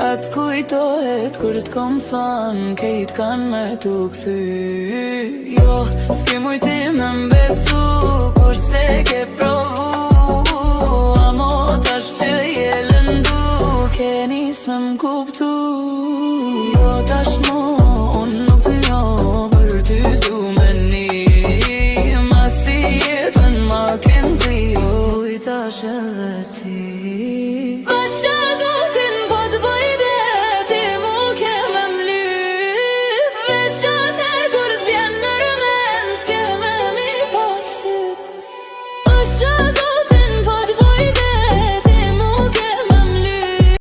Atë kujtohet kur t'kom than kejt kan me t'u kthy. Jo, s'ki mujti me m'besu kur se ke provu. Amo tash që je lëndu ke nis me m'kuptu. Jo tash mo